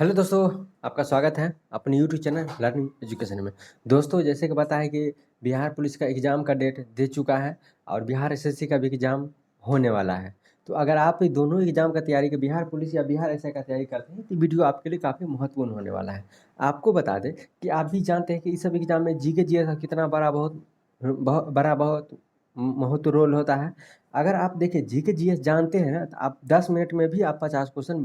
Hello दोस्तों, आपका स्वागत है अपने यूट्यूब चैनल लर्निंग एजुकेशन में। दोस्तों, जैसे कि पता है कि बिहार पुलिस का एग्ज़ाम का डेट दे चुका है और बिहार एसएससी का भी एग्ज़ाम होने वाला है। तो अगर आप ये दोनों एग्ज़ाम का तैयारी बिहार पुलिस या बिहार एसआई का तैयारी करते हैं तो वीडियो आपके लिए काफ़ी महत्वपूर्ण होने वाला है। आपको बता दें कि आप भी जानते हैं कि इस सब एग्ज़ाम में जीके जीएस का कितना बहुत महत्व रोल होता है। अगर आप देखिए जीके जीएस जानते हैं ना, तो आप 10 मिनट में भी आप 50 क्वेश्चन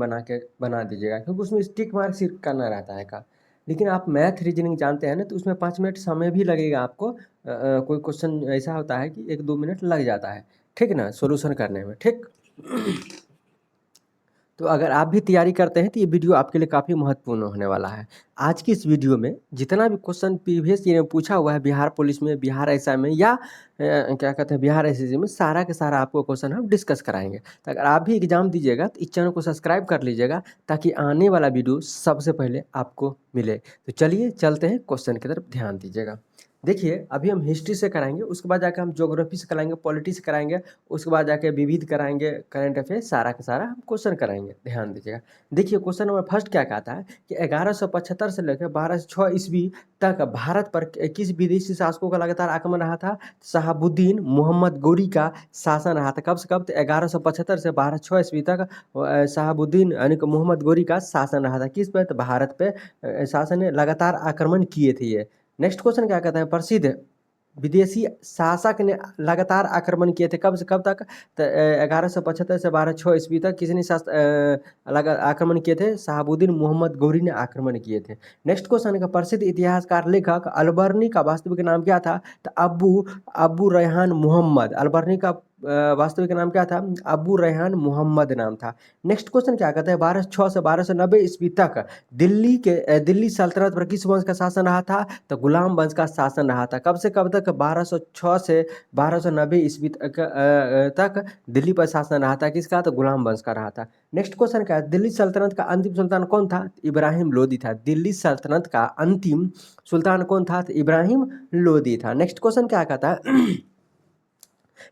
बना दीजिएगा, क्योंकि उसमें स्टिक मार्क सिर्फ करना रहता है का। लेकिन आप मैथ रीजनिंग जानते हैं ना, तो उसमें 5 मिनट समय भी लगेगा आपको। कोई क्वेश्चन ऐसा होता है कि 1-2 मिनट लग जाता है, ठीक ना, सॉल्यूशन करने में, ठीक। तो अगर आप भी तैयारी करते हैं तो ये वीडियो आपके लिए काफ़ी महत्वपूर्ण होने वाला है। आज की इस वीडियो में जितना भी क्वेश्चन प्रीवियस ईयर में पूछा हुआ है बिहार पुलिस में, बिहार एसआई में या क्या कहते हैं बिहार एसएससी में, सारा के सारा आपको क्वेश्चन हम डिस्कस कराएंगे। तो अगर आप भी एग्जाम दीजिएगा तो इस चैनल को सब्सक्राइब कर लीजिएगा, ताकि आने वाला वीडियो सबसे पहले आपको मिले। तो चलिए चलते हैं, क्वेश्चन की तरफ ध्यान दीजिएगा। देखिए, अभी हम हिस्ट्री से कराएंगे, उसके बाद जाके हम ज्योग्राफी से कराएंगे, पॉलिटी से कराएंगे, उसके बाद जाके विविध कराएंगे, करंट अफेयर्स, सारा का सारा हम क्वेश्चन कराएंगे। ध्यान दीजिएगा। देखिए, क्वेश्चन नंबर फर्स्ट क्या कहता है कि 1175 से लेकर 1206 ईस्वी तक भारत पर किस विदेशी शासकों का लगातार आक्रमण रहा था? शहाबुद्दीन मोहम्मद गौरी का शासन रहा था। कब से कब? 1175 से 1206 ईस्वी तक शहाबुद्दीन यानी कि मोहम्मद गौरी का शासन रहा था। किस पे? तो भारत पे शासन ने लगातार आक्रमण किए थे ये। नेक्स्ट क्वेश्चन क्या कहता है? प्रसिद्ध विदेशी शासक ने लगातार आक्रमण किए थे। कब से कब तक? तो 1175 से 1206 ईस्वी तक किसने आक्रमण किए थे? शहाबुद्दीन मोहम्मद गौरी ने आक्रमण किए थे। नेक्स्ट क्वेश्चन का प्रसिद्ध इतिहासकार लेखक अलबर्नी का वास्तविक नाम क्या था? तो अबू अबू रेहान मोहम्मद। अलबर्नी का वास्तविक नाम क्या था? अबू रेहान मोहम्मद नाम था। नेक्स्ट क्वेश्चन क्या कहता है? 1206 से 1290 ईस्वी तक दिल्ली सल्तनत पर किस वंश का शासन रहा था? तो गुलाम वंश का शासन रहा था। कब से कब तक? 1206 से 1290 ईस्वी तक दिल्ली पर शासन रहा था। किसका? तो गुलाम वंश का रहा था। नेक्स्ट क्वेश्चन क्या है? दिल्ली सल्तनत का अंतिम सुल्तान कौन था? इब्राहिम लोदी था। दिल्ली सल्तनत का अंतिम सुल्तान कौन था? तो इब्राहिम लोदी था। नेक्स्ट क्वेश्चन क्या कहता है?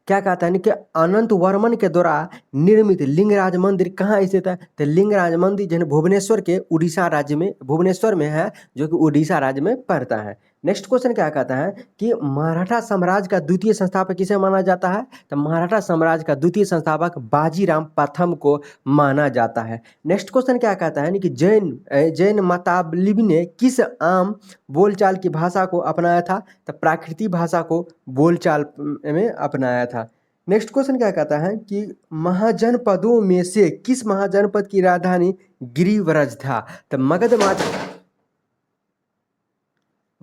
क्या कहता है कि अनंत वर्मन के द्वारा निर्मित लिंगराज मंदिर कहाँ स्थित है? तो लिंगराज मंदिर जो है भुवनेश्वर के उड़ीसा राज्य में, भुवनेश्वर में है, जो कि उड़ीसा राज्य में पड़ता है। नेक्स्ट क्वेश्चन क्या कहता है कि मराठा साम्राज्य का द्वितीय संस्थापक किसे माना जाता है? तो मराठा साम्राज्य का द्वितीय संस्थापक बाजीराव प्रथम को माना जाता है। नेक्स्ट क्वेश्चन क्या कहता है कि जैन मताबलिब ने किस आम बोलचाल की भाषा को अपनाया था? तो प्राकृतिक भाषा को बोलचाल में अपनाया था। नेक्स्ट क्वेश्चन क्या कहता है कि महाजनपदों में से किस महाजनपद की राजधानी गिरिव्रज था? तो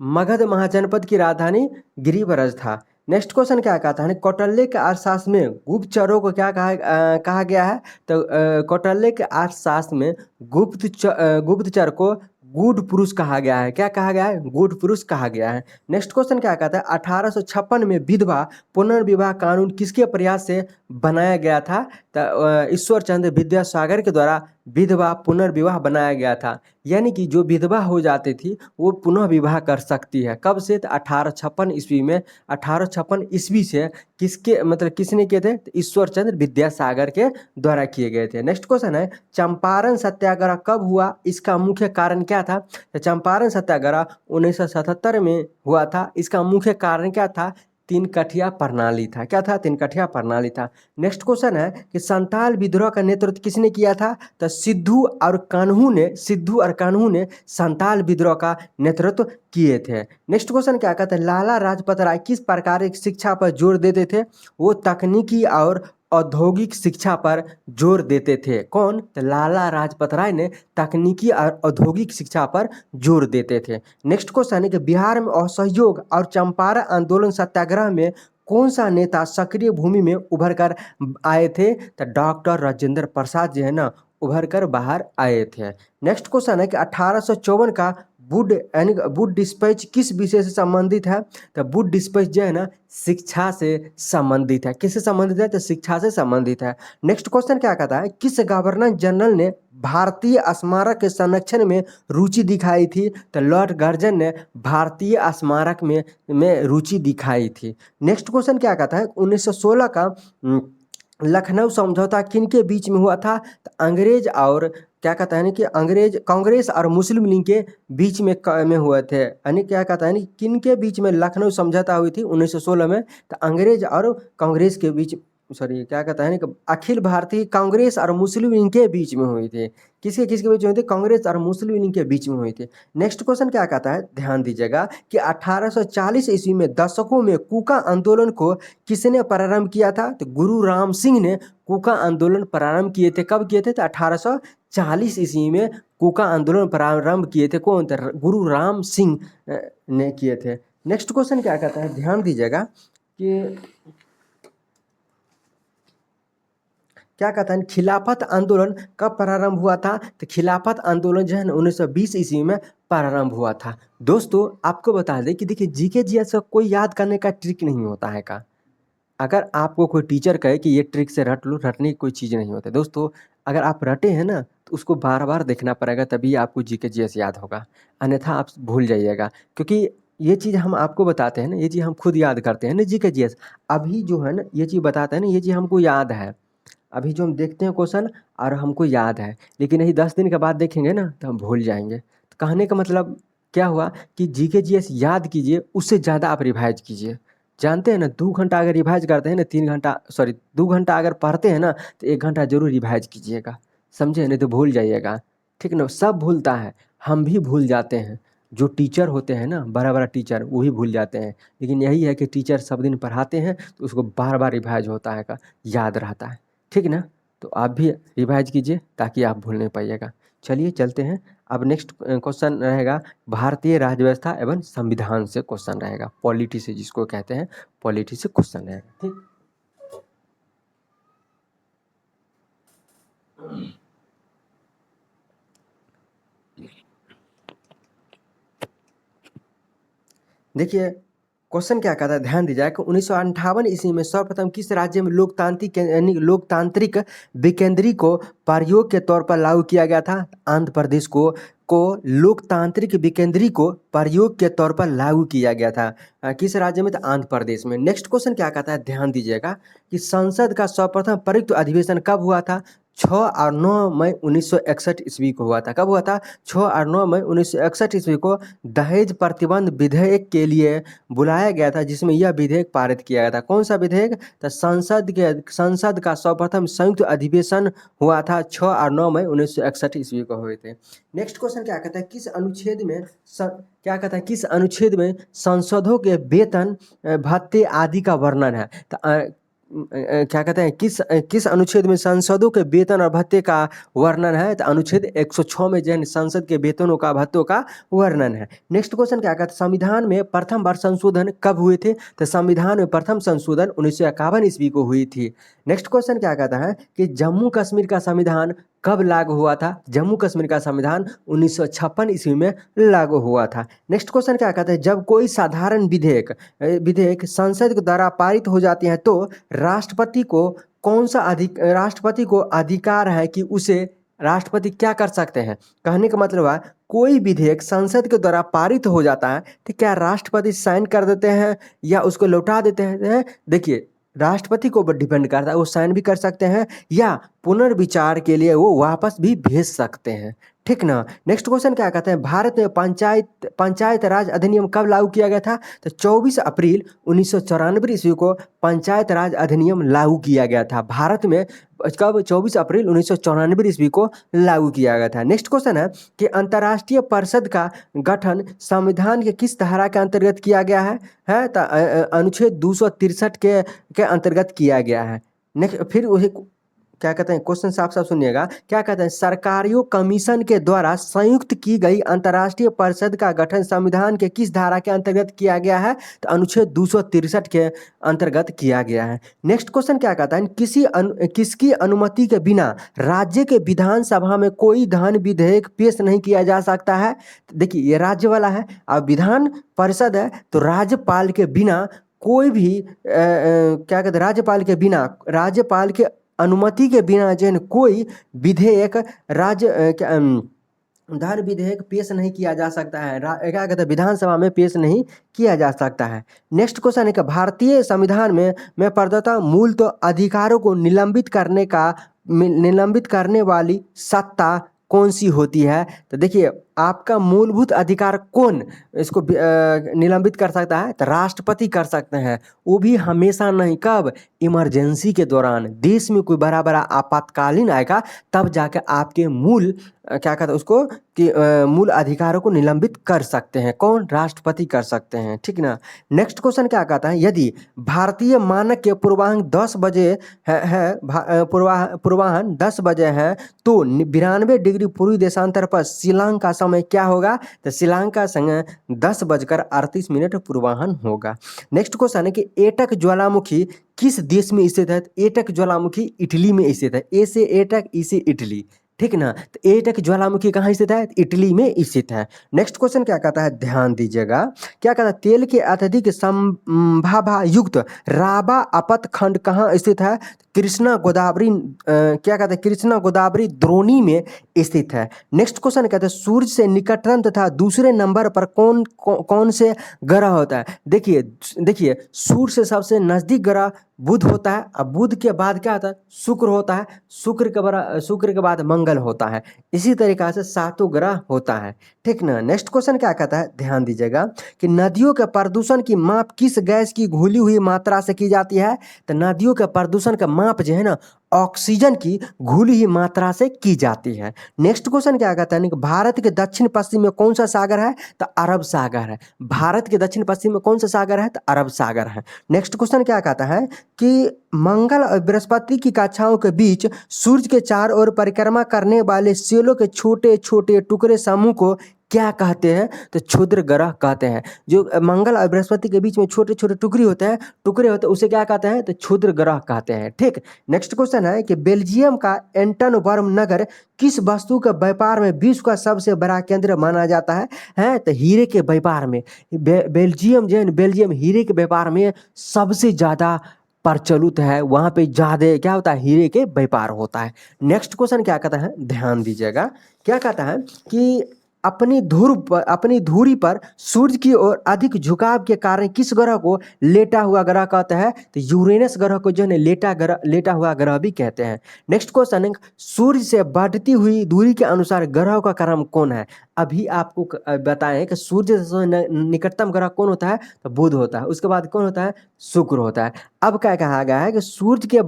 मगध महाजनपद की राजधानी गिरिव्रज था। नेक्स्ट क्वेश्चन क्या कहता है? कौटिल्य के अर्थशास्त्र में गुप्तचरों को क्या कहा गया है? तो कौटिल्य के अर्थशास्त्र में गुप्तचर को गूढ़ पुरुष कहा गया है। क्या कहा गया है? गूढ़ पुरुष कहा गया है। नेक्स्ट क्वेश्चन क्या कहता है? 1856 में विधवा पुनर्विवाह कानून किसके प्रयास से बनाया गया था? तो ईश्वर चंद्र विद्यासागर के द्वारा विधवा पुनर्विवाह बनाया गया था। यानी कि जो विधवा हो जाती थी वो पुनः विवाह कर सकती है। कब से? तो 1856 ईस्वी में। 1856 ईस्वी से किसने किए थे? तो ईश्वर चंद्र विद्यासागर के द्वारा किए गए थे। नेक्स्ट क्वेश्चन है चंपारण सत्याग्रह कब हुआ? इसका मुख्य कारण क्या था? तो चंपारण सत्याग्रह 1977 में हुआ था। इसका मुख्य कारण क्या था? तीन कठिया प्रणाली था। क्या था? तीन कठिया प्रणाली था। नेक्स्ट क्वेश्चन है कि संताल विद्रोह का नेतृत्व किसने किया था? तो सिद्धू और कान्हू ने संताल विद्रोह का नेतृत्व किए थे। नेक्स्ट क्वेश्चन क्या कहते हैं? लाला लाजपत राय किस प्रकार की शिक्षा पर जोर देते थे? वो तकनीकी और औद्योगिक शिक्षा पर जोर देते थे। कौन? तो लाला लाजपत राय ने तकनीकी और औद्योगिक शिक्षा पर जोर देते थे। नेक्स्ट क्वेश्चन है कि बिहार में असहयोग और चंपारण आंदोलन सत्याग्रह में कौन सा नेता सक्रिय भूमि में उभर कर आए थे? तो डॉक्टर राजेंद्र प्रसाद जो है ना, उभर कर बाहर आए थे। नेक्स्ट क्वेश्चन है कि 1854 का वुड डिस्पैच किस विषय से संबंधित है? तो वुड डिस्पैच जो है ना, शिक्षा से संबंधित है। किससे संबंधित है? तो शिक्षा से संबंधित है। नेक्स्ट क्वेश्चन क्या कहता है? किस गवर्नर जनरल ने भारतीय स्मारक के संरक्षण में रुचि दिखाई थी? तो लॉर्ड कर्जन ने भारतीय स्मारक में रुचि दिखाई थी। नेक्स्ट क्वेश्चन क्या कहता है? 1916 का लखनऊ समझौता किनके बीच में हुआ था? तो अंग्रेज और क्या कहता है ना कि अंग्रेज कांग्रेस और मुस्लिम लीग के बीच में हुए थे, यानी क्या कहता है ना किन के बीच में लखनऊ समझौता हुई थी 1916 में, तो अंग्रेज और कांग्रेस के बीच, सॉरी क्या कहता है ना कि अखिल भारतीय कांग्रेस और मुस्लिम लीग के बीच में हुई थी। किसके किसके बीच में हुई थी? कांग्रेस और मुस्लिम लीग के बीच में हुई थी। नेक्स्ट क्वेश्चन क्या कहता है, ध्यान दीजिएगा कि 1840 ईस्वी में दशकों में कूका आंदोलन को किसने प्रारंभ किया था? तो गुरु राम सिंह ने कूका आंदोलन प्रारंभ किए थे। कब किए थे? तो 1840 ईस्वी में कूका आंदोलन प्रारंभ किए थे। कौन थे? गुरु राम सिंह ने किए थे। नेक्स्ट क्वेश्चन क्या कहता है, ध्यान दीजिएगा कि क्या कहता है खिलाफत आंदोलन कब प्रारंभ हुआ था? तो खिलाफत आंदोलन जो है ना 1920 ईस्वी में प्रारंभ हुआ था। दोस्तों आपको बता दें कि देखिए जीके जीएस का कोई याद करने का ट्रिक नहीं होता है का। अगर आपको कोई टीचर कहे कि ये ट्रिक से रट लो, रटने की कोई चीज़ नहीं होती दोस्तों। अगर आप रटे हैं ना तो उसको बार बार देखना पड़ेगा, तभी आपको जीके जीएस याद होगा, अन्यथा आप भूल जाइएगा। क्योंकि ये चीज़ हम आपको बताते हैं ना, ये चीज़ हम खुद याद करते हैं ना जीके जीएस। अभी जो है ना ये चीज़ बताते हैं ना, ये चीज़ हमको याद है। अभी जो हम देखते हैं क्वेश्चन और हमको याद है, लेकिन यही 10 दिन के बाद देखेंगे ना तो हम भूल जाएंगे। तो कहने का मतलब क्या हुआ कि जीके जीएस याद कीजिए, उससे ज़्यादा आप रिवाइज कीजिए। जानते हैं ना 2 घंटा अगर रिवाइज करते हैं ना 3 घंटा, सॉरी 2 घंटा अगर पढ़ते हैं ना तो 1 घंटा जरूर रिवाइज कीजिएगा, समझे? नहीं तो भूल जाइएगा, ठीक ना? सब भूलता है, हम भी भूल जाते हैं। जो टीचर होते हैं ना, बड़ा बड़ा टीचर, वो भी भूल जाते हैं। लेकिन यही है कि टीचर सब दिन पढ़ाते हैं तो उसको बार बार रिवाइज होता है का, याद रहता है, ठीक ना? तो आप भी रिवाइज कीजिए ताकि आप भूल नहीं पाइएगा। चलिए चलते हैं। अब नेक्स्ट क्वेश्चन रहेगा भारतीय राज्य व्यवस्था एवं संविधान से क्वेश्चन रहेगा, पॉलिटी से जिसको कहते हैं, पॉलिटी से क्वेश्चन रहेगा, ठीक। देखिए क्वेश्चन क्या कहता है, ध्यान दीजिए कि 1958 ईस्वी में सर्वप्रथम किस राज्य में लोकतांत्रिक यानी लोकतांत्रिक विकेंद्री को प्रयोग के तौर पर लागू किया गया था? आंध्र प्रदेश को लोकतांत्रिक विकेंद्री को प्रयोग के तौर पर लागू किया गया था। किस राज्य में? तो आंध्र प्रदेश में। नेक्स्ट क्वेश्चन क्या कहता है, ध्यान दीजिएगा कि संसद का सर्वप्रथम प्रयुक्त अधिवेशन कब हुआ था? 6 और 9 मई 1961 ईस्वी को हुआ था। कब हुआ था? 6 और 9 मई 1961 ईस्वी को दहेज प्रतिबंध विधेयक के लिए बुलाया गया था, जिसमें यह विधेयक पारित किया गया था। कौन सा विधेयक? तो संसद का सर्वप्रथम संयुक्त अधिवेशन हुआ था 6 और 9 मई 1961 ईस्वी को हुए थे। नेक्स्ट क्वेश्चन क्या कहता है, किस अनुच्छेद में क्या कहता है किस अनुच्छेद में सांसदों के वेतन भत्ते आदि का वर्णन है? तो क्या कहते हैं किस अनुच्छेद में सांसदों के वेतन और भत्ते का वर्णन है? तो अनुच्छेद 106 में जो है संसद के वेतनों का भत्तों का वर्णन है। नेक्स्ट क्वेश्चन क्या कहता है, संविधान में प्रथम बार संशोधन कब हुए थे? तो संविधान में प्रथम संशोधन 1951 ईस्वी को हुई थी। नेक्स्ट क्वेश्चन क्या कहता है कि जम्मू कश्मीर का संविधान कब लागू हुआ था? जम्मू कश्मीर का संविधान 1956 ईस्वी में लागू हुआ था। नेक्स्ट क्वेश्चन क्या कहता है, जब कोई साधारण विधेयक संसद के द्वारा पारित हो जाती है तो राष्ट्रपति को अधिकार है कि उसे राष्ट्रपति क्या कर सकते हैं? कहने का मतलब है कोई विधेयक संसद के द्वारा पारित हो जाता है तो क्या राष्ट्रपति साइन कर देते हैं या उसको लौटा देते हैं? देखिए राष्ट्रपति को ऊपर डिपेंड करता है, वो साइन भी कर सकते हैं या पुनर्विचार के लिए वो वापस भी भेज सकते हैं, ठीक ना? नेक्स्ट क्वेश्चन क्या कहते हैं, भारत में पंचायत राज अधिनियम कब लागू किया गया था? तो 24 अप्रैल 1994 ईस्वी को पंचायत राज अधिनियम लागू किया गया था भारत में। कब? 24 अप्रैल 1994 ईस्वी को लागू किया गया था। नेक्स्ट क्वेश्चन है कि अंतर्राष्ट्रीय परिषद का गठन संविधान के किस धारा के अंतर्गत किया गया है? तो अनुच्छेद 263 के अंतर्गत किया गया है। नेक्स्ट फिर वही क्या कहते हैं, क्वेश्चन साफ साफ सुनिएगा, क्या कहते हैं, सरकारियों कमीशन के द्वारा संयुक्त की गई अंतर्राष्ट्रीय परिषद का गठन संविधान के किस धारा के अंतर्गत किया गया है? तो अनुच्छेद 263 के अंतर्गत किया गया है। नेक्स्ट क्वेश्चन क्या कहता है, किसकी अनुमति के बिना राज्य के विधानसभा में कोई धन विधेयक पेश नहीं किया जा सकता है? देखिए ये राज्य वाला है, अब विधान परिषद है तो राज्यपाल के बिना कोई भी क्या कहते हैं, राज्यपाल के अनुमति के बिना जो है कोई विधेयक धन विधेयक पेश नहीं किया जा सकता है, क्या कहते हैं, विधानसभा में पेश नहीं किया जा सकता है। नेक्स्ट क्वेश्चन है कि भारतीय संविधान में प्रदत्त मूल तो अधिकारों को निलंबित करने वाली सत्ता कौन सी होती है? तो देखिए, आपका मूलभूत अधिकार कौन इसको निलंबित कर सकता है? तो राष्ट्रपति कर सकते हैं, वो भी हमेशा नहीं, कब? इमरजेंसी के दौरान, देश में कोई बड़ा बड़ा आपातकालीन आएगा तब जाके आपके मूल क्या कहते हैं उसको कि मूल अधिकारों को निलंबित कर सकते हैं। कौन? राष्ट्रपति कर सकते हैं, ठीक ना। नेक्स्ट क्वेश्चन क्या कहता है? यदि भारतीय मानक के पूर्वाह्न 10 बजे पूर्वाह्न 10 बजे है तो 92 डिग्री पूर्वी देशांतर पर शिलांग का समय क्या होगा? तो शिलांग का समय 10:38 पूर्वाह्न होगा। नेक्स्ट क्वेश्चन है कि एटक ज्वालामुखी किस देश में स्थित है? एटक ज्वालामुखी इटली में स्थित है। ए से एटक, ई से इटली, ठीक ना। तो एटक ज्वालामुखी कहाँ स्थित है? इटली में स्थित है। नेक्स्ट क्वेश्चन क्या कहता है? ध्यान दीजिएगा, क्या कहता है? तेल के अत्यधिक संभाभा युक्त राबा अपत खंड कहाँ स्थित है? कृष्णा गोदावरी क्या कहते हैं? कृष्णा गोदावरी द्रोणी में स्थित है। नेक्स्ट क्वेश्चन कहते हैं सूर्य से निकटतम तथा दूसरे नंबर पर कौन से ग्रह होता है? देखिए सूर्य से सबसे नजदीक ग्रह बुध होता है। अब बुध के बाद क्या होता है? शुक्र होता है। शुक्र के बाद मंगल होता है। इसी तरीका से 7 ग्रह होता है, ठीक ना। नेक्स्ट क्वेश्चन क्या कहता है? ध्यान दीजिएगा कि नदियों के प्रदूषण की माप किस गैस की घुली हुई मात्रा से की जाती है? तो नदियों के प्रदूषण का माप जो है ना, ऑक्सीजन की घुली हुई मात्रा से की जाती है। नेक्स्ट क्वेश्चन क्या कहता है? भारत के दक्षिण पश्चिम में कौन सा सागर है? तो अरब सागर है। भारत के दक्षिण पश्चिम में कौन सा सागर है? तो अरब सागर है। नेक्स्ट क्वेश्चन क्या कहता है कि मंगल और बृहस्पति की कक्षाओं के बीच सूर्य के चारों ओर परिक्रमा करने वाले सेलों के छोटे छोटे टुकड़े समूह को क्या कहते हैं? तो क्षुद्र ग्रह कहते हैं। जो मंगल और बृहस्पति के बीच में छोटे छोटे टुकड़े होते हैं उसे क्या कहते हैं? तो क्षुद्र ग्रह कहते हैं, ठीक। नेक्स्ट क्वेश्चन है कि बेल्जियम का एंटनवर्म नगर किस वस्तु के व्यापार में विश्व का सबसे बड़ा केंद्र माना जाता है? तो हीरे के व्यापार में बेल्जियम जो है, बेल्जियम हीरे के व्यापार में सबसे ज्यादा प्रचलित है। वहां पे ज्यादा क्या होता है? हीरे के व्यापार होता है। नेक्स्ट क्वेश्चन क्या कहता है? ध्यान दीजिएगा, क्या कहता है कि अपनी धुरी पर सूर्य की ओर अधिक झुकाव के कारण किस ग्रह को लेटा हुआ ग्रह कहते हैं? तो यूरेनस ग्रह को जो है लेटा हुआ ग्रह भी कहते हैं। नेक्स्ट क्वेश्चन है सूर्य से बढ़ती हुई दूरी के अनुसार ग्रहों का क्रम कौन है? अभी आपको बताएं कि सूर्य से निकटतम ग्रह कौन होता है? तो बुध होता है। उसके बाद कौन होता है? शुक्र होता है। अब क्या कहा गया है कि सूर्य से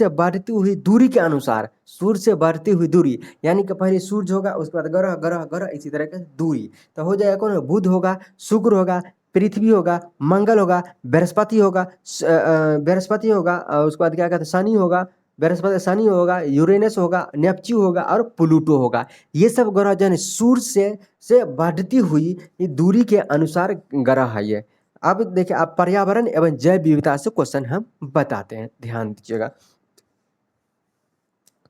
बढ़ती हुई दूरी के अनुसार, सूर्य से बढ़ती हुई दूरी यानी कि पहले सूर्य होगा, उसके बाद ग्रह ग्रह ग्रह, इसी तरह की दूरी तो हो जाएगा कौन? बुध होगा, शुक्र होगा, पृथ्वी होगा, मंगल होगा, बृहस्पति होगा, उसके बाद क्या कहते हैं? शनि होगा, शनि होगा, यूरेनस होगा, नेपच्यून होगा और प्लूटो होगा। ये सब ग्रह जो है सूर्य से बढ़ती हुई दूरी के अनुसार ग्रह है ये। अब देखिए, आप पर्यावरण एवं जैव विविधता से क्वेश्चन हम बताते हैं, ध्यान दीजिएगा।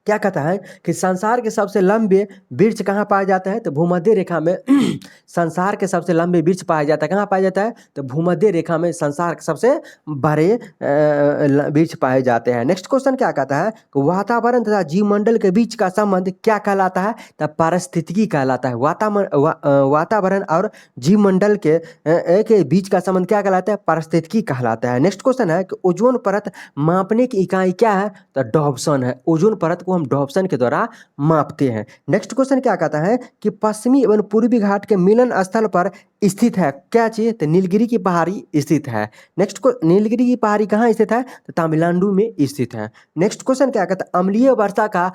क्या कहता है कि संसार के सबसे लंबे वृक्ष कहाँ पाया जाता है? तो भूमध्य रेखा में संसार के सबसे लंबे वृक्ष पाया जाता है। कहाँ पाया जाता है? तो भूमध्य रेखा में संसार के सबसे बड़े वृक्ष पाए जाते हैं। नेक्स्ट क्वेश्चन क्या कहता है कि वातावरण तथा जीवमंडल के बीच का संबंध क्या कहलाता है? तो पारिस्थितिकी कहलाता है। वातावरण और जीवमंडल के बीच का संबंध क्या कहलाता है? पारिस्थितिकी कहलाता है। नेक्स्ट क्वेश्चन है कि ओजोन परत मापने की इकाई क्या है? तो डॉप्सन है। ओजोन परत को हम डॉप्सन के द्वारा मापते हैं। नेक्स्ट क्वेश्चन क्या कहता है कि पश्चिमी एवं पूर्वी घाट के मिलन स्थल पर स्थित है क्या चीज? तो नीलगिरी की पहाड़ी स्थित है। नेक्स्ट को नीलगिरी की पहाड़ी कहाँ स्थित है? तो तमिलनाडु में स्थित है। नेक्स्ट क्वेश्चन क्या कहता है? अम्लीय वर्षा का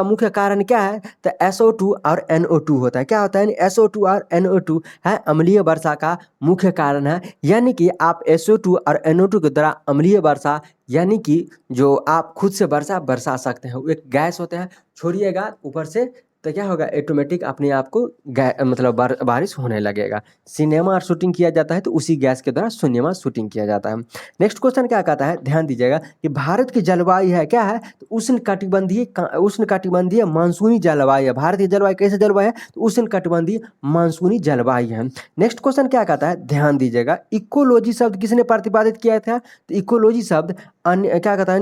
मुख्य कारण क्या है? तो SO2 और NO2 होता है। क्या होता है? SO2 और NO2 है अम्लीय वर्षा का मुख्य कारण है। यानी कि आप SO2 और NO2 के द्वारा अम्लीय वर्षा यानी कि जो आप खुद से वर्षा बरसा सकते हैं, वो एक गैस होते हैं, छोड़िएगा ऊपर से तो क्या होगा? ऑटोमेटिक अपने आप को मतलब बारिश होने लगेगा। सिनेमा और शूटिंग किया जाता है तो उसी गैस के द्वारा सिनेमा शूटिंग किया जाता है। नेक्स्ट क्वेश्चन क्या कहता है? ध्यान दीजिएगा कि भारत की जलवायु है क्या है? तो उष्णकटिबंधीय मानसूनी जलवायु है। भारत की जलवायु कैसे जलवायु है? तो उष्णकटिबंधीय मानसूनी जलवायु है। नेक्स्ट क्वेश्चन क्या कहता है? ध्यान दीजिएगा, इकोलॉजी शब्द किसने प्रतिपादित किया था? तो इकोलॉजी शब्द क्या कहता है?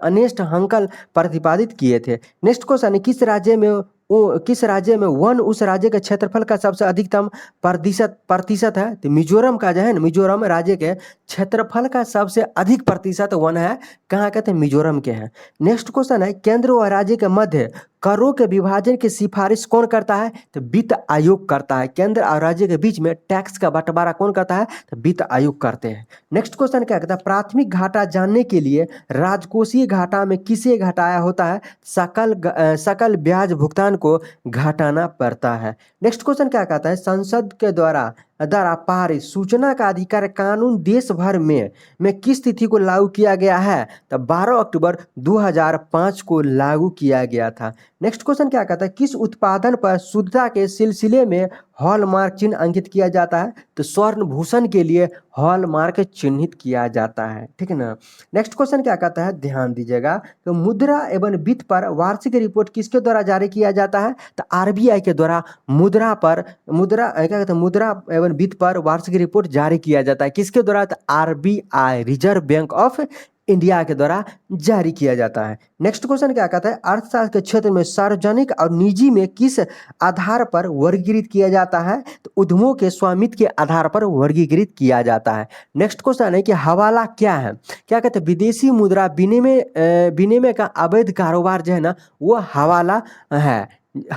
अनेस्ट हंकल प्रतिपादित किए थे। नेक्स्ट क्वेश्चन, किस राज्य में वो किस राज्य में वन उस राज्य के क्षेत्रफल का सबसे अधिकतम प्रतिशत प्रतिशत है? तो मिजोरम का जो है ना, मिजोरम राज्य के क्षेत्रफल का सबसे अधिक प्रतिशत वन है, कहाँ कहते हैं? मिजोरम के हैं। नेक्स्ट क्वेश्चन है, केंद्र और राज्य के मध्य करों के विभाजन की सिफारिश कौन करता है? तो वित्त आयोग करता है। केंद्र और राज्य के बीच में टैक्स का बंटवारा कौन करता है? तो वित्त आयोग करते हैं। नेक्स्ट क्वेश्चन क्या कहता है? प्राथमिक घाटा जानने के लिए राजकोषीय घाटा में किसे घटाया होता है? सकल ब्याज भुगतान को घटाना पड़ता है। नेक्स्ट क्वेश्चन क्या कहता है? संसद के द्वारा पारित सूचना का अधिकार कानून देश भर में किस तिथि को लागू किया गया है? तो 12 अक्टूबर 2005 को लागू किया गया था। नेक्स्ट क्वेश्चन क्या कहता है? किस उत्पादन पर शुद्धता के सिलसिले में हॉलमार्क चिन्ह अंकित किया जाता है? तो स्वर्ण भूषण के लिए हॉलमार्क चिन्हित किया जाता है। ठीक है ना। नेक्स्ट क्वेश्चन क्या कहता है? ध्यान दीजिएगा, तो मुद्रा एवं वित्त पर वार्षिक रिपोर्ट किसके द्वारा जारी किया जाता है? तो आरबीआई के द्वारा क्या कहते हैं, मुद्रा एवं वित्त पर वार्षिक रिपोर्ट जारी किया जाता है। किसके द्वारा? तो RBI, reserve bank of India के द्वारा जारी किया जाता है। नेक्स्ट क्वेश्चन क्या कहता है? अर्थशास्त्र के क्षेत्र में सार्वजनिक और निजी में किस आधार पर वर्गीकृत किया जाता है? तो उद्यमों के स्वामित्व के आधार पर वर्गीकृत किया जाता है। नेक्स्ट क्वेश्चन है कि हवाला क्या है? क्या कहते हैं? विदेशी मुद्रा विनिमय का अवैध कारोबार जो है ना, वो हवाला है।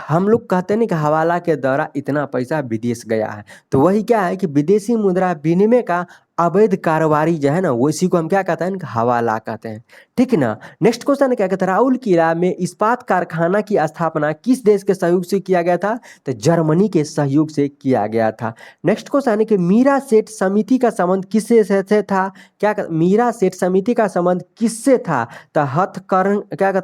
हम लोग कहते हैं ना कि हवाला के द्वारा इतना पैसा विदेश गया है, तो वही क्या है कि विदेशी मुद्रा विनिमय का अवैध कारोबारी जो है ना, वो इसी को हम क्या कहते हैं? हवाला कहते हैं। ठीक है ना। नेक्स्ट क्वेश्चन क्या कहते हैं? राउल किला में इस्पात कारखाना की स्थापना किस देश के सहयोग से किया गया था? तो जर्मनी के सहयोग से किया गया था। नेक्स्ट क्वेश्चन है कि मीरा सेठ समिति का संबंध किससे से था? मीरा सेठ समिति का संबंध किससे था? तो हथकरघे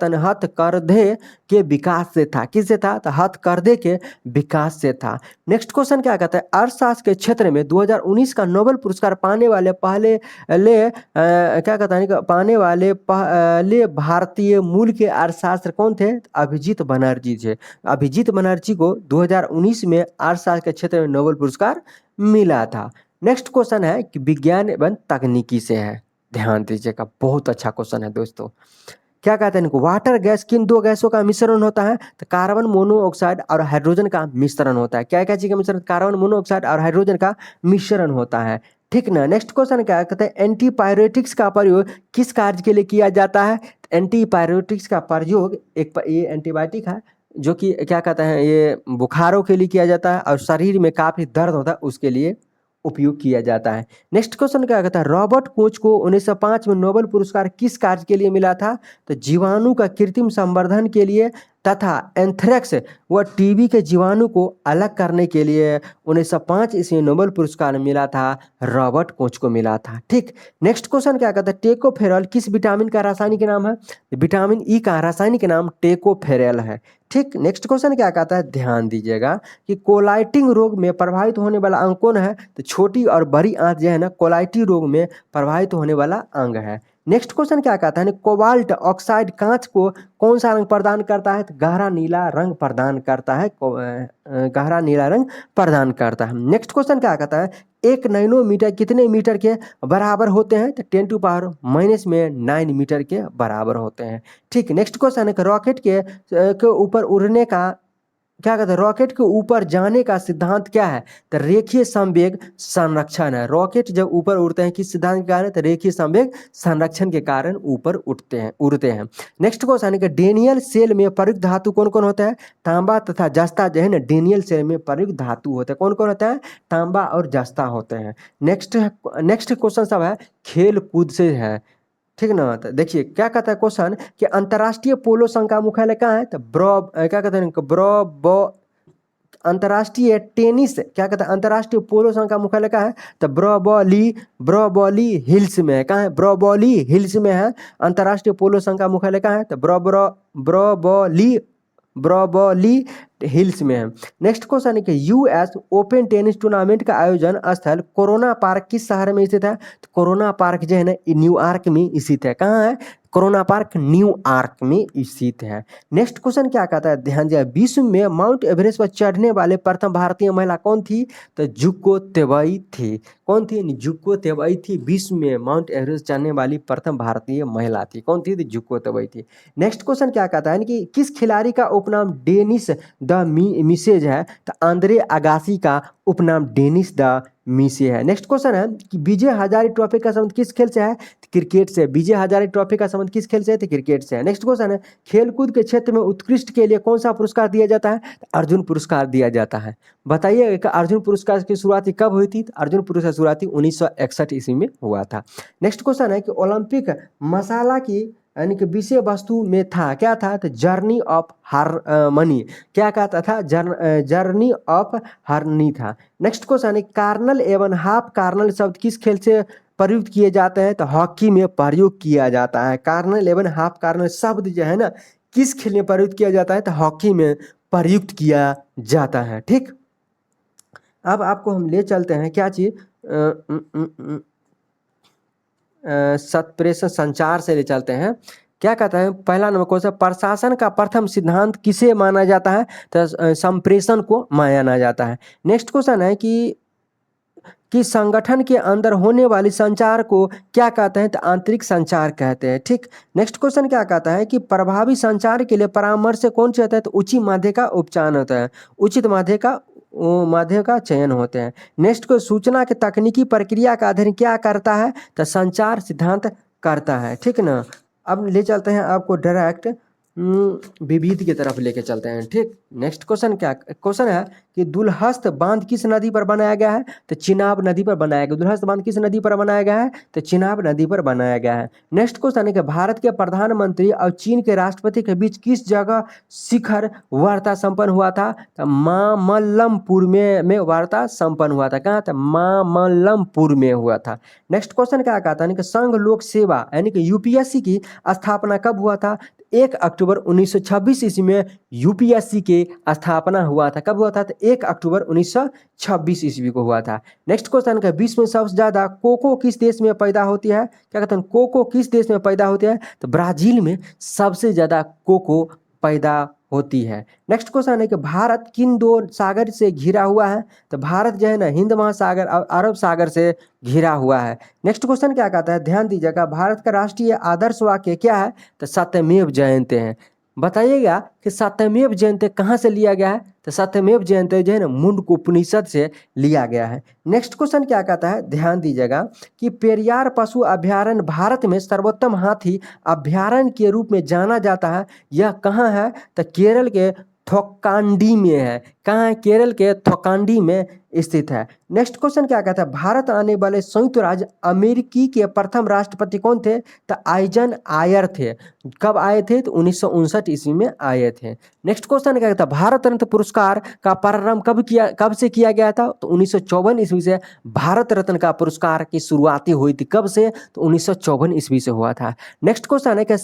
के विकास से था। किससे था? तो हथकरघे के विकास से था। नेक्स्ट क्वेश्चन क्या कहता है? अर्थशास्त्र के क्षेत्र में 2019 का नोबेल पुरस्कार पाने वाले पहले भारतीय मूल के अर्थशास्त्र कौन थे? अभिजीत बनर्जी थे। अभिजीत बनर्जी को 2019 में अर्थशास्त्र के क्षेत्र में नोबेल पुरस्कार मिला था। नेक्स्ट क्वेश्चन है कि विज्ञान एवं तकनीकी से है। ध्यान दीजिएगा, बहुत अच्छा क्वेश्चन है दोस्तों। क्या कहते हैं इनको? वाटर गैस किन दो गैसों का मिश्रण होता है? तो कार्बन मोनोऑक्साइड और हाइड्रोजन का मिश्रण होता है। क्या क्या चीज का मिश्रण? कार्बन मोनोऑक्साइड और हाइड्रोजन का मिश्रण होता है। ठीक ना। नेक्स्ट क्वेश्चन क्या कहते हैं? एंटीपायरेटिक्स का प्रयोग किस कार्य के लिए किया जाता है? एंटीपायरेटिक्स का प्रयोग ये एंटीबायोटिक है जो कि क्या कहते हैं, ये बुखारों के लिए किया जाता है और शरीर में काफी दर्द होता है उसके लिए उपयोग किया जाता है। नेक्स्ट क्वेश्चन क्या कहता है? रॉबर्ट कोच को 1905 में नोबेल पुरस्कार किस कार्य के लिए मिला था? तो जीवाणु का कृत्रिम संवर्धन के लिए तथा एंथ्रेक्स व टीबी के जीवाणु को अलग करने के लिए 1905 इसे नोबेल पुरस्कार मिला था, रॉबर्ट कोच को मिला था। ठीक। नेक्स्ट क्वेश्चन क्या कहता है? टेकोफेरल किस विटामिन का रासायनिक नाम है? विटामिन ई का रासायनिक नाम टेकोफेरल है। ठीक। नेक्स्ट क्वेश्चन क्या कहता है? ध्यान दीजिएगा कि कोलाइटिंग रोग में प्रभावित होने वाला अंग कौन है? तो छोटी और बड़ी आंत जो है ना, कोलाइटिंग रोग में प्रभावित होने वाला अंग है। नेक्स्ट क्वेश्चन क्या कहता है? कोबाल्ट ऑक्साइड कांच को कौन सा रंग प्रदान करता है? तो गहरा नीला रंग प्रदान करता है। गहरा नीला रंग प्रदान करता है। नेक्स्ट क्वेश्चन क्या कहता है? 1 नैनोमीटर कितने मीटर के बराबर होते हैं? तो 10⁻⁻⁹ मीटर के बराबर होते हैं। ठीक। नेक्स्ट क्वेश्चन है रॉकेट के ऊपर उड़ने का क्या कहते हैं? रॉकेट के ऊपर जाने का सिद्धांत क्या है? तो रेखीय संवेग संरक्षण है। रॉकेट जब ऊपर उड़ते हैं किस सिद्धांत के कारण? तो रेखीय संवेग संरक्षण के कारण ऊपर उड़ते हैं। नेक्स्ट क्वेश्चन है कि डेनियल सेल में प्रयुक्त धातु कौन कौन होता है? तांबा तथा जस्ता जो है ना, डेनियल सेल में प्रयुक्त धातु होते हैं। कौन कौन होता है? तांबा और जस्ता होते हैं। नेक्स्ट क्वेश्चन सब है खेल कूद से है। ठीक ना। तो देखिए क्या कहता है क्वेश्चन कि अंतर्राष्ट्रीय पोलो संघ का मुख्यालय कहाँ है? तो क्या कहते हैं अंतर्राष्ट्रीय टेनिस क्या कहते हैं? अंतर्राष्ट्रीय पोलो संघ का मुख्यालय कहाँ है? तो ब्रोबोली हिल्स में है। कहाँ है? ब्रोबोली हिल्स में है। अंतर्राष्ट्रीय पोलो संघ का मुख्यालय कहाँ है? तो ब्रोबोली हिल्स में है। नेक्स्ट क्वेश्चन है कि यूएस ओपन टेनिस टूर्नामेंट का आयोजन स्थल कोरोना पार्क किस शहर में स्थित है? तो कोरोना पार्क जो है ना, न्यूयॉर्क में स्थित है। कहाँ है? कोरोना पार्क न्यूयॉर्क में स्थित है। नेक्स्ट क्वेश्चन क्या कहता है? ध्यान दिया, विश्व में माउंट एवरेस्ट पर चढ़ने वाले प्रथम भारतीय महिला कौन थी? तो जुको तेबई थी। कौन थी? जुको तेबई थी, विश्व में माउंट एवरेस्ट चढ़ने वाली प्रथम भारतीय महिला थी। कौन थी? जुको तेबई थी। नेक्स्ट क्वेश्चन क्या कहता है कि किस खिलाड़ी का उपनाम डेनिस द मिसेज है? तो आंद्रे अगासी का उपनाम डेनिस द मिसे है। नेक्स्ट क्वेश्चन है कि विजय हजारे ट्रॉफी का संबंध किस खेल से है? तो क्रिकेट से। विजय हजारे ट्रॉफी का संबंध किस खेल से है? तो क्रिकेट से है। नेक्स्ट क्वेश्चन है खेलकूद के क्षेत्र में उत्कृष्ट के लिए कौन सा पुरस्कार दिया जाता है? तो अर्जुन पुरस्कार दिया जाता है। बताइए अर्जुन पुरस्कार की शुरुआत कब हुई थी? तो अर्जुन पुरस्कार शुरुआती 1961 ईस्वी में हुआ था। नेक्स्ट क्वेश्चन है कि ओलंपिक मसाला की यानी कि विषय वस्तु में था, क्या था? तो जर्नी ऑफ हारमनी। क्या कहता था? जर्नी ऑफ हारमनी था। नेक्स्ट क्वेश्चन है कार्नल एवं हाफ कार्नल शब्द किस खेल से प्रयुक्त किए जाते हैं? तो हॉकी में प्रयोग किया जाता है। कार्नल एवं हाफ कार्नल शब्द जो है ना किस खेल में प्रयुक्त किया जाता है? तो हॉकी में प्रयुक्त किया जाता है। ठीक, अब आपको हम ले चलते हैं क्या चीज सत्प्रेषण संचार से ले चलते हैं। क्या कहता है पहला नंबर क्वेश्चन, प्रशासन का प्रथम सिद्धांत किसे माना जाता है? तो संप्रेषण को माना जाता है। नेक्स्ट क्वेश्चन है कि संगठन के अंदर होने वाली संचार को क्या कहते हैं? तो आंतरिक संचार कहते हैं। ठीक, नेक्स्ट क्वेश्चन क्या कहता है कि प्रभावी संचार के लिए परामर्श से कौन से होता है? तो उचित माध्य का उपचार होता है, उचित माध्य का चयन होते हैं। नेक्स्ट को सूचना के तकनीकी प्रक्रिया का अध्ययन क्या करता है? तो संचार सिद्धांत करता है। ठीक ना, अब ले चलते हैं आपको डायरेक्ट विविध की तरफ लेके चलते हैं। ठीक, नेक्स्ट क्वेश्चन है कि दुलहस्त बांध किस नदी पर बनाया गया है? तो चिनाब नदी पर बनाया गया। दुलहस्त बांध किस नदी पर बनाया गया है? तो चिनाब नदी पर बनाया गया है। नेक्स्ट क्वेश्चन है कि भारत के प्रधानमंत्री और चीन के राष्ट्रपति के बीच किस जगह शिखर वार्ता संपन्न हुआ था? तो मामल्लपुर में वार्ता संपन्न हुआ था। कहाँ था? मामल्लपुर में हुआ था। नेक्स्ट क्वेश्चन क्या कहता है कि संघ लोक सेवा यानी कि यूपीएससी की स्थापना कब हुआ था? 1 अक्टूबर 1926 ईस्वी में यूपीएससी की स्थापना हुआ था। कब हुआ था? तो 1 अक्टूबर 1926 ईस्वी को हुआ था। नेक्स्ट क्वेश्चन का विश्व में सबसे ज्यादा कोको किस देश में पैदा होती है? क्या कहते हैं कोको किस देश में पैदा होती है? तो ब्राजील में सबसे ज्यादा कोको पैदा होती है। नेक्स्ट क्वेश्चन है कि भारत किन दो सागर से घिरा हुआ है? तो भारत जो है ना हिंद महासागर और अरब सागर से घिरा हुआ है। नेक्स्ट क्वेश्चन क्या कहता है? ध्यान दीजिएगा, भारत का राष्ट्रीय आदर्श वाक्य क्या है? तो सत्यमेव जयते हैं। बताइएगा कि सत्यमेव जयते कहाँ से लिया गया है? तो सत्यमेव जयते जो है ना मुंडक उपनिषद से लिया गया है। नेक्स्ट क्वेश्चन क्या कहता है? ध्यान दीजिएगा कि पेरियार पशु अभ्यारण्य भारत में सर्वोत्तम हाथी अभ्यारण्य के रूप में जाना जाता है। यह कहाँ है? तो केरल के थोकांडी में है। कहाँ है? केरल के थोकांडी में स्थित है। नेक्स्ट क्वेश्चन क्या कहता है? भारत आने वाले संयुक्त राज्य अमेरिकी के प्रथम राष्ट्रपति कौन थे? तो आइजनहायर थे। कब आए थे? तो 1959 ईस्वी में आए थे। नेक्स्ट क्वेश्चन क्या कहता है? भारत रत्न पुरस्कार का प्रारंभ कब से किया गया था? तो 1954 ईस्वी से भारत रत्न का पुरस्कार की शुरुआती हुई थी। कब से? तो 1954 ईस्वी से हुआ था। नेक्स्ट क्वेश्चन है कि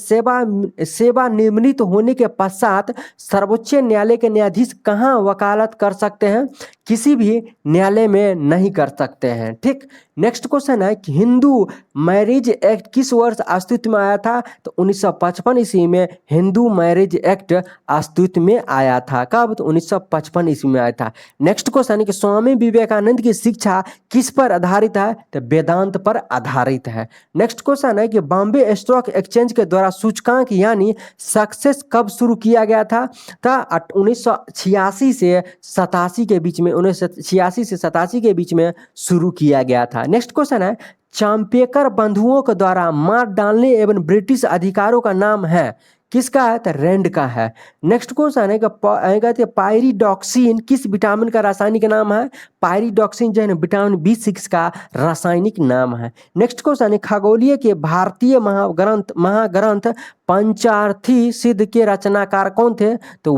सेवा निवृत्त होने के पश्चात सर्वोच्च न्यायालय के न्यायाधीश कहाँ वकालत कर सकते हैं? किसी भी न्यायालय में नहीं कर सकते हैं। ठीक, नेक्स्ट क्वेश्चन है कि हिंदू मैरिज एक्ट किस वर्ष अस्तित्व में आया था? तो 1955 ईस्वी में हिंदू मैरिज एक्ट अस्तित्व में आया था। कब? तो 1955 ईस्वी में आया था। नेक्स्ट क्वेश्चन है कि स्वामी विवेकानंद की शिक्षा किस पर आधारित है? तो वेदांत पर आधारित है। नेक्स्ट क्वेश्चन है कि बॉम्बे स्टॉक एक्सचेंज के द्वारा सूचकांक यानी सक्सेस कब शुरू किया गया था? 1986 से 87 के बीच में 1986 से 87 के बीच में शुरू किया गया था। नेक्स्ट क्वेश्चन है चाम्पेकर बंधुओं के द्वारा मार डालने एवं ब्रिटिश अधिकारों का नाम है किसका है? तो रैंड का है। नेक्स्ट क्वेश्चन है कि पायरिडॉक्सिन किस विटामिन का रासायनिक नाम है? पायरिडॉक्सिन जो है ना विटामिन B6 का रासायनिक नाम है। नेक्स्ट क्वेश्चन है खगोलीय के भारतीय महाग्रंथ पंचार्थी सिद्ध के रचनाकार कौन थे? तो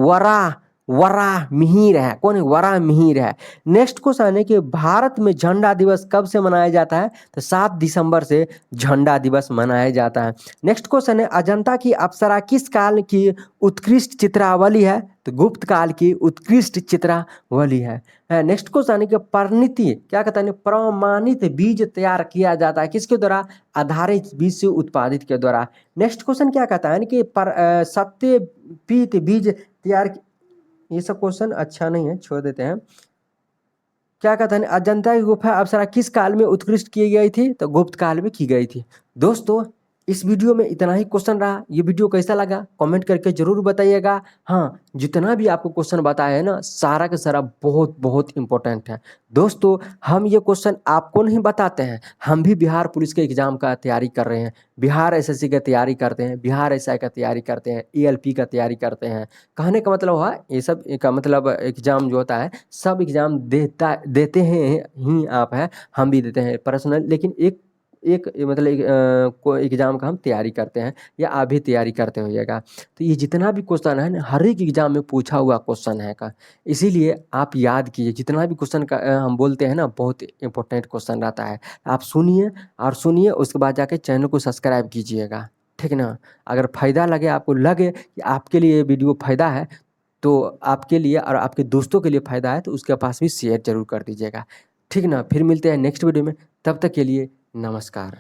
वराहमिहिर है। कौन है? वराहमिहिर है। नेक्स्ट क्वेश्चन है कि भारत में झंडा दिवस कब से मनाया जाता है? तो 7 दिसंबर से झंडा दिवस मनाया जाता है। नेक्स्ट क्वेश्चन है अजंता की अप्सरा किस काल की उत्कृष्ट चित्रावली है? तो गुप्त काल की उत्कृष्ट चित्रावली है। नेक्स्ट क्वेश्चन है कि परिणति क्या कहता है? प्रमाणित बीज तैयार किया जाता है किसके द्वारा? आधारित बीज से उत्पादित के द्वारा। नेक्स्ट क्वेश्चन क्या कहता है कि सत्यपीत बीज तैयार, ये सब क्वेश्चन अच्छा नहीं है, छोड़ देते हैं। क्या कहते हैं, अजंता की गुफा अप्सरा किस काल में उत्कृष्ट की गई थी? तो गुप्त काल में की गई थी। दोस्तों, इस वीडियो में इतना ही क्वेश्चन रहा। ये वीडियो कैसा लगा कमेंट करके जरूर बताइएगा। हाँ, जितना भी आपको क्वेश्चन बताया है ना, सारा का सारा बहुत बहुत इंपॉर्टेंट है। दोस्तों, हम ये क्वेश्चन आपको नहीं बताते हैं, हम भी बिहार पुलिस के एग्जाम का तैयारी कर रहे हैं, बिहार एसएससी का तैयारी करते हैं, बिहार एसआई का तैयारी करते हैं, एएलपी का तैयारी करते हैं। कहने का मतलब हुआ, ये सब का मतलब एग्जाम जो होता है, सब एग्जाम देते हैं ही आप है, हम भी देते हैं पर्सनल, लेकिन एक एक मतलब कोई एग्जाम का हम तैयारी करते हैं, या आप भी तैयारी करते होइएगा। तो ये जितना भी क्वेश्चन है ना, हर एक एग्जाम में पूछा हुआ क्वेश्चन है का, इसीलिए आप याद कीजिए। जितना भी क्वेश्चन का हम बोलते हैं ना, बहुत इंपॉर्टेंट क्वेश्चन रहता है। आप सुनिए उसके बाद जाके चैनल को सब्सक्राइब कीजिएगा, ठीक ना। अगर फ़ायदा लगे, आपको लगे कि आपके लिए ये वीडियो फ़ायदा है, तो आपके लिए और आपके दोस्तों के लिए फ़ायदा है, तो उसके पास भी शेयर ज़रूर कर दीजिएगा, ठीक ना। फिर मिलते हैं नेक्स्ट वीडियो में, तब तक के लिए नमस्कार।